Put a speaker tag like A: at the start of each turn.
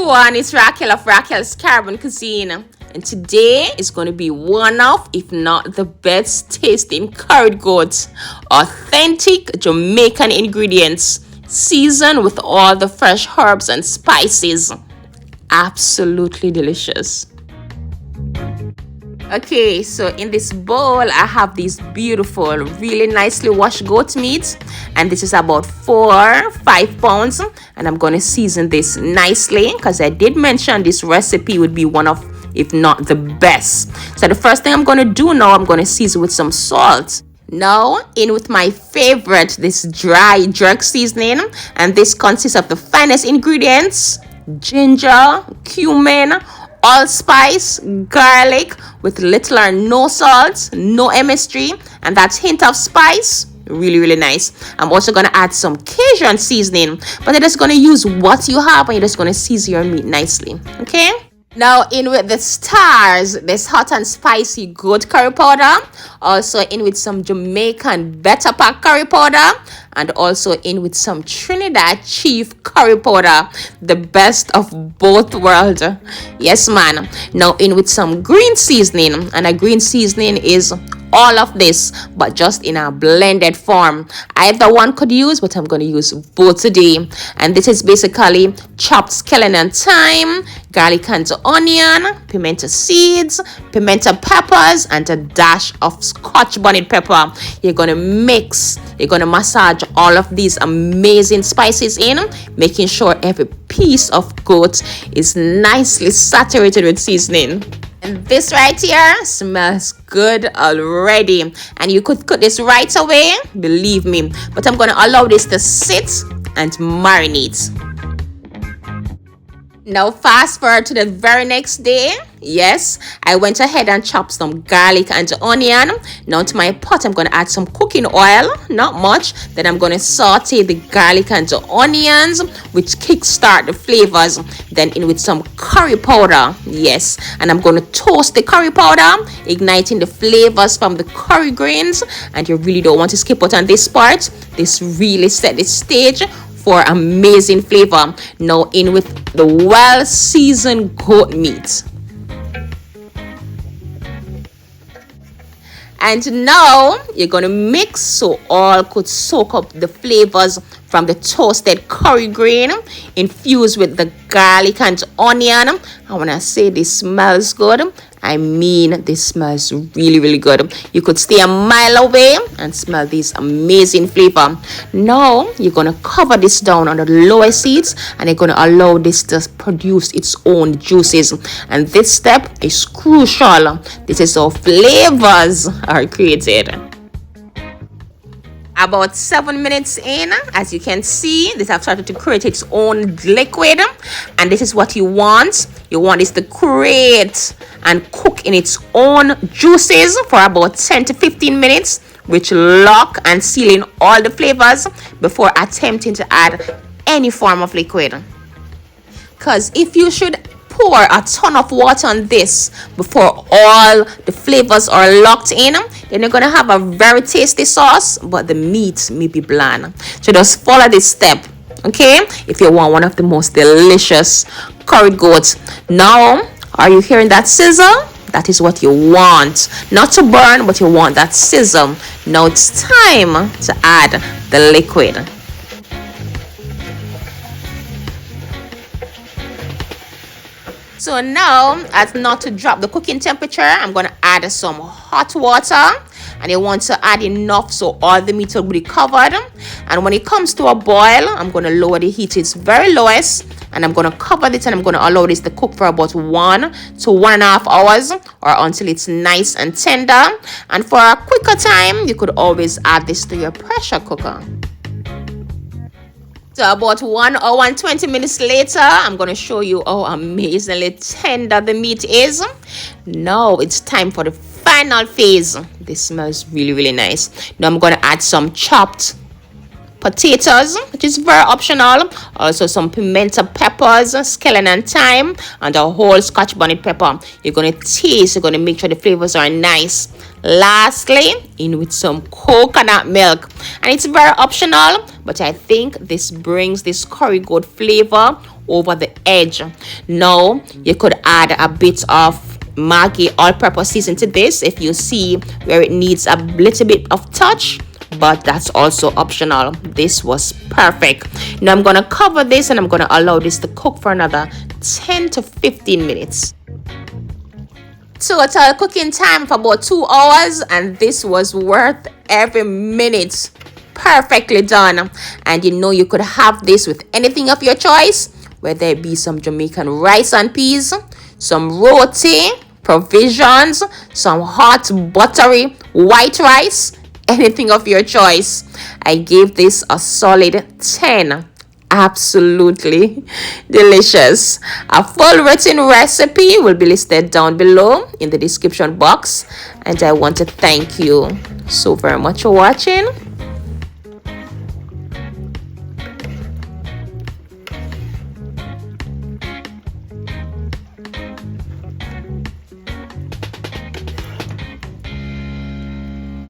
A: everyone, it's Raquel of Raquel's Caribbean Cuisine, and today is going to be one of, if not the best tasting curried goat. Authentic Jamaican ingredients, seasoned with all the fresh herbs and spices. Absolutely delicious. Okay, so in this bowl I have these beautiful, really nicely washed goat meat, and this is about 4-5 pounds, and I'm going to season this nicely because I did mention this recipe would be one of, if not the best. So the first thing I'm going to do now, I'm going to season with some salt. Now in with my favorite, this dry jerk seasoning, and this consists of the finest ingredients: ginger, cumin, allspice, garlic with little or no salt, no MSG, and that hint of spice. Really nice. I'm also going to add some Cajun seasoning, but you're just going to use what you have and you're just going to season your meat nicely. Okay? Now in with the stars, this hot and spicy goat curry powder, also in with some Jamaican better pack curry powder, and also in with some Trinidad chief curry powder, the best of both worlds. Yes man. Now in with some green seasoning, and a green seasoning is all of this but just in a blended form. Either one could use, but I'm going to use both today. And this is basically chopped scallion and thyme, garlic and onion, pimento seeds, pimento peppers, and a dash of Scotch bonnet pepper. You're going to mix, you're going to massage all of these amazing spices in, making sure every piece of goat is nicely saturated with seasoning. And this right here smells good already, and you could cook this right away, believe me, but I'm going to allow this to sit and marinate. Now fast forward to the very next day. Yes, I went ahead and chopped some garlic and onion. Now to my pot, I'm going to add some cooking oil, not much. Then I'm going to saute the garlic and onions, which kickstart the flavors. Then in with some curry powder. Yes, and I'm going to toast the curry powder, igniting the flavors from the curry grains. And you really don't want to skip out on this part. This really set the stage for amazing flavor. Now in with the well-seasoned goat meat. And now you're going to mix so all could soak up the flavors from the toasted curry grain infused with the garlic and onion. And when I say this smells good, I mean this smells really good. You could stay a mile away and smell this amazing flavor. Now you're going to cover this down on the lowest heat, and you're going to allow this to produce its own juices. And this step is crucial. This is how flavors are created. About 7 minutes in, as you can see, this has started to create its own liquid, and this is what you want. You want this to create and cook in its own juices for about 10 to 15 minutes, which lock and seal in all the flavors before attempting to add any form of liquid. Because if you should pour a ton of water on this before all the flavors are locked in, then you're going to have a very tasty sauce, but the meat may be bland. So just follow this step, okay, if you want one of the most delicious curried goats. Now, are you hearing that sizzle? That is what you want. Not to burn, but you want that sizzle. Now it's time to add the liquid. So now, as not to drop the cooking temperature, I'm going to add some hot water, and you want to add enough so all the meat will be covered. And when it comes to a boil, I'm going to lower the heat to its very lowest, and I'm going to cover this, and I'm going to allow this to cook for about 1 to 1.5 hours, or until it's nice and tender. And for a quicker time, you could always add this to your pressure cooker. So about 1 hour and 20 minutes later, I'm going to show you how amazingly tender the meat is. Now it's time for the final phase. This smells really nice. Now I'm going to add some chopped potatoes, which is very optional. Also some pimento peppers, scallion and thyme, and a whole Scotch bonnet pepper. You're going to taste, you're going to make sure the flavors are nice. Lastly, in with some coconut milk, and it's very optional, but I think this brings this curry goat flavor over the edge. Now you could add a bit of Maggi all-purpose season to this if you see where it needs a little bit of touch, but that's also optional. This was perfect. Now I'm gonna cover this and I'm gonna allow this to cook for another 10 to 15 minutes. Total cooking time for about 2 hours, and this was worth every minute. Perfectly done. And you know, you could have this with anything of your choice, whether it be some Jamaican rice and peas, some roti, provisions, some hot buttery white rice, anything of your choice. I gave this a solid 10. Absolutely delicious. A full written recipe will be listed down below in the description box, and I want to thank you so very much for watching.